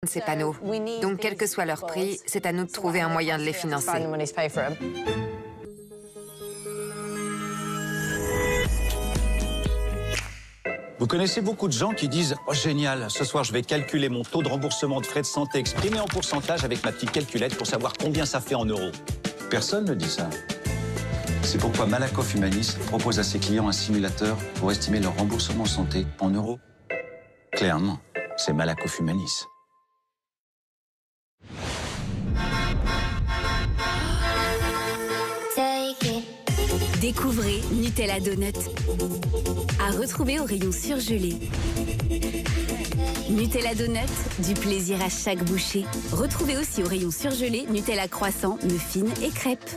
ces panneaux. Donc, quel que soit leur prix, c'est à nous de trouver un moyen de les financer. Vous connaissez beaucoup de gens qui disent « Oh génial, ce soir je vais calculer mon taux de remboursement de frais de santé exprimé en pourcentage avec ma petite calculette pour savoir combien ça fait en euros. » Personne ne dit ça. C'est pourquoi Malakoff Humanis propose à ses clients un simulateur pour estimer leur remboursement santé en euros. Clairement, c'est Malakoff Humanis. Découvrez Nutella Donut. À retrouver au rayon surgelé. Nutella Donut, du plaisir à chaque bouchée. Retrouvez aussi au rayon surgelé Nutella croissant, muffins et crêpes.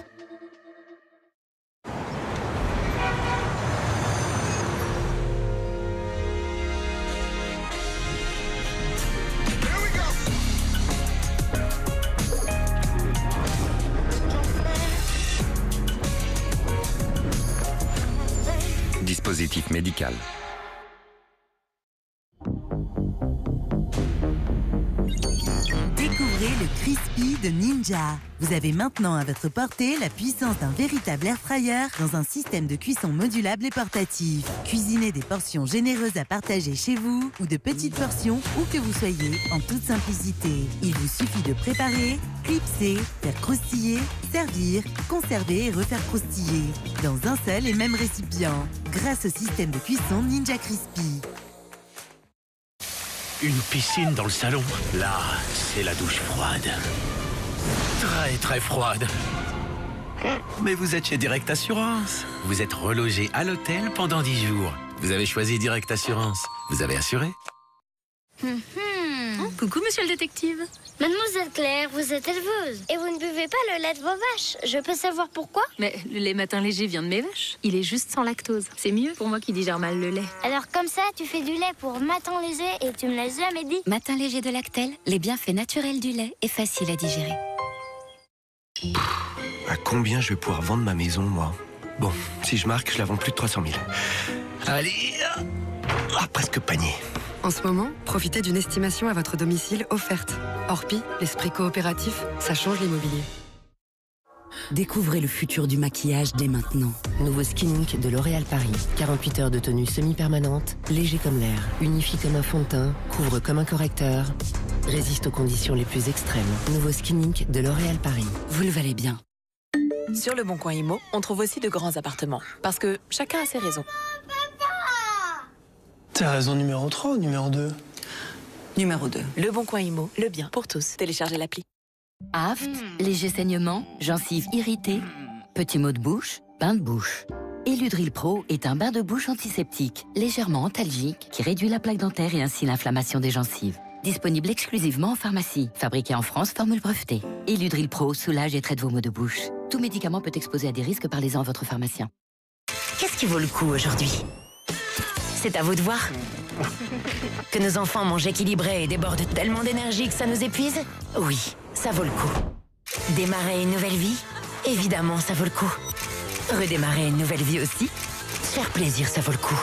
Dispositif médical. Découvrez le Crispy de Ninja. Vous avez maintenant à votre portée la puissance d'un véritable air fryer dans un système de cuisson modulable et portatif. Cuisinez des portions généreuses à partager chez vous ou de petites portions où que vous soyez en toute simplicité. Il vous suffit de préparer, clipser, faire croustiller, servir, conserver et refaire croustiller dans un seul et même récipient grâce au système de cuisson Ninja Crispy. Une piscine dans le salon. Là, c'est la douche froide. Très, très froide. Mais vous êtes chez Direct Assurance. Vous êtes relogé à l'hôtel pendant 10 jours. Vous avez choisi Direct Assurance. Vous avez assuré. Coucou, monsieur le détective. Mademoiselle Claire, vous êtes éleveuse et vous ne buvez pas le lait de vos vaches. Je peux savoir pourquoi? Mais le lait matin léger vient de mes vaches. Il est juste sans lactose. C'est mieux pour moi qui digère mal le lait. Alors comme ça, tu fais du lait pour matin léger et tu me l'as jamais dit. Matin léger de Lactel, les bienfaits naturels du lait et facile à digérer. À combien je vais pouvoir vendre ma maison, moi? Bon, si je marque, je la vends plus de 300 000. Allez, presque panier. En ce moment, profitez d'une estimation à votre domicile offerte. Orpi, l'esprit coopératif, ça change l'immobilier. Découvrez le futur du maquillage dès maintenant. Nouveau Skin Ink de L'Oréal Paris. 48 heures de tenue semi-permanente, léger comme l'air, unifie comme un fond de teint, couvre comme un correcteur, résiste aux conditions les plus extrêmes. Nouveau Skin Ink de L'Oréal Paris. Vous le valez bien. Sur le Bon Coin Immo, on trouve aussi de grands appartements. Parce que chacun a ses raisons. T'as raison numéro 3 ou numéro 2? Numéro 2. Le Bon Coin Immo, le bien pour tous. Téléchargez l'appli. Aft, léger saignement, gencives irritées, petits maux de bouche, bain de bouche. Eludril Pro est un bain de bouche antiseptique, légèrement antalgique, qui réduit la plaque dentaire et ainsi l'inflammation des gencives. Disponible exclusivement en pharmacie. Fabriqué en France, formule brevetée. Eludril Pro soulage et traite vos maux de bouche. Tout médicament peut exposer à des risques, parlez-en à votre pharmacien. Qu'est-ce qui vaut le coup aujourd'hui? C'est à vous de voir. Que nos enfants mangent équilibré et débordent tellement d'énergie que ça nous épuise? Oui, ça vaut le coup. Démarrer une nouvelle vie? Évidemment, ça vaut le coup. Redémarrer une nouvelle vie aussi? Se faire plaisir, ça vaut le coup.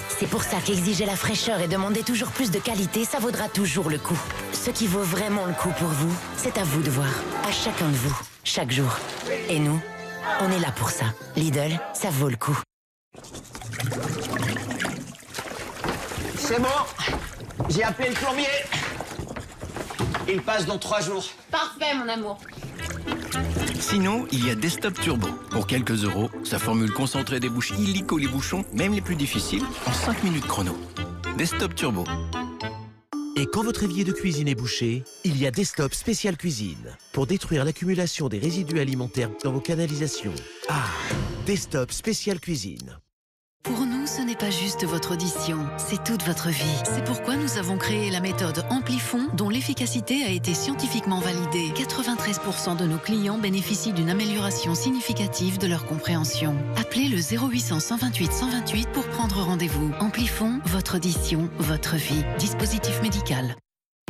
C'est pour ça qu'exiger la fraîcheur et demander toujours plus de qualité, ça vaudra toujours le coup. Ce qui vaut vraiment le coup pour vous, c'est à vous de voir. À chacun de vous, chaque jour. Et nous, on est là pour ça. Lidl, ça vaut le coup. C'est bon, j'ai appelé le plombier. Il passe dans 3 jours. Parfait, mon amour. Sinon, il y a Desktop Turbo. Pour quelques euros, sa formule concentrée débouche illico les bouchons, même les plus difficiles, en 5 minutes chrono. Desktop Turbo. Et quand votre évier de cuisine est bouché, il y a Desktop Spécial Cuisine pour détruire l'accumulation des résidus alimentaires dans vos canalisations. Ah, Desktop Spécial Cuisine. Pour nous, ce n'est pas juste votre audition, c'est toute votre vie. C'est pourquoi nous avons créé la méthode Amplifon, dont l'efficacité a été scientifiquement validée. 93% de nos clients bénéficient d'une amélioration significative de leur compréhension. Appelez le 0800 128 128 pour prendre rendez-vous. Amplifon, votre audition, votre vie. Dispositif médical.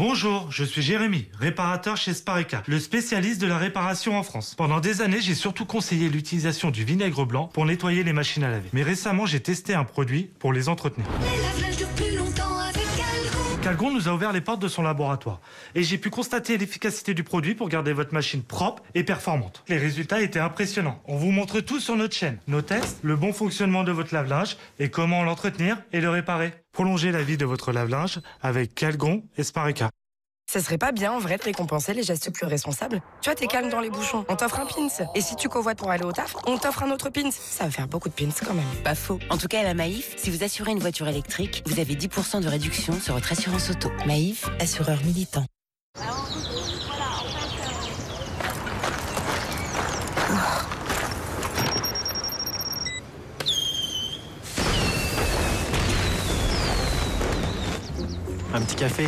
Bonjour, je suis Jérémy, réparateur chez Spareca, le spécialiste de la réparation en France. Pendant des années, j'ai surtout conseillé l'utilisation du vinaigre blanc pour nettoyer les machines à laver. Mais récemment, j'ai testé un produit pour les entretenir. Les lave-linges durent plus longtemps avec Calgon. Calgon nous a ouvert les portes de son laboratoire. Et j'ai pu constater l'efficacité du produit pour garder votre machine propre et performante. Les résultats étaient impressionnants. On vous montre tout sur notre chaîne. Nos tests, le bon fonctionnement de votre lave-linge et comment l'entretenir et le réparer. Prolongez la vie de votre lave-linge avec Calgon et Spareka. Ça serait pas bien, en vrai, de récompenser les gestes plus responsables? Tu vois, t'es calme dans les bouchons, on t'offre un pins. Et si tu covoites pour aller au taf, on t'offre un autre pins. Ça va faire beaucoup de pins quand même. Pas faux. En tout cas, à la Maïf, si vous assurez une voiture électrique, vous avez 10% de réduction sur votre assurance auto. Maïf, assureur militant. Un petit café.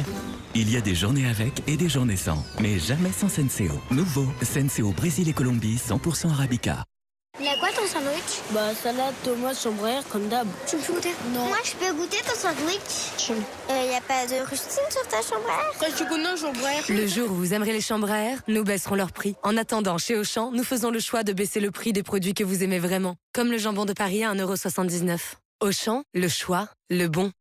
Il y a des journées avec et des journées sans, mais jamais sans Senseo. Nouveau, Senseo Brésil et Colombie 100% Arabica. Il y a quoi ton sandwich? Bah, salade, tomate, chambrière, comme d'hab. Tu me fais goûter? Non. Moi, je peux goûter ton sandwich. Y a pas de rustine sur ta chambrière? Quand tu connais chambrière. Le jour où vous aimerez les chambrières, nous baisserons leur prix. En attendant, chez Auchan, nous faisons le choix de baisser le prix des produits que vous aimez vraiment. Comme le jambon de Paris à 1,79 €. Auchan, le choix, le bon.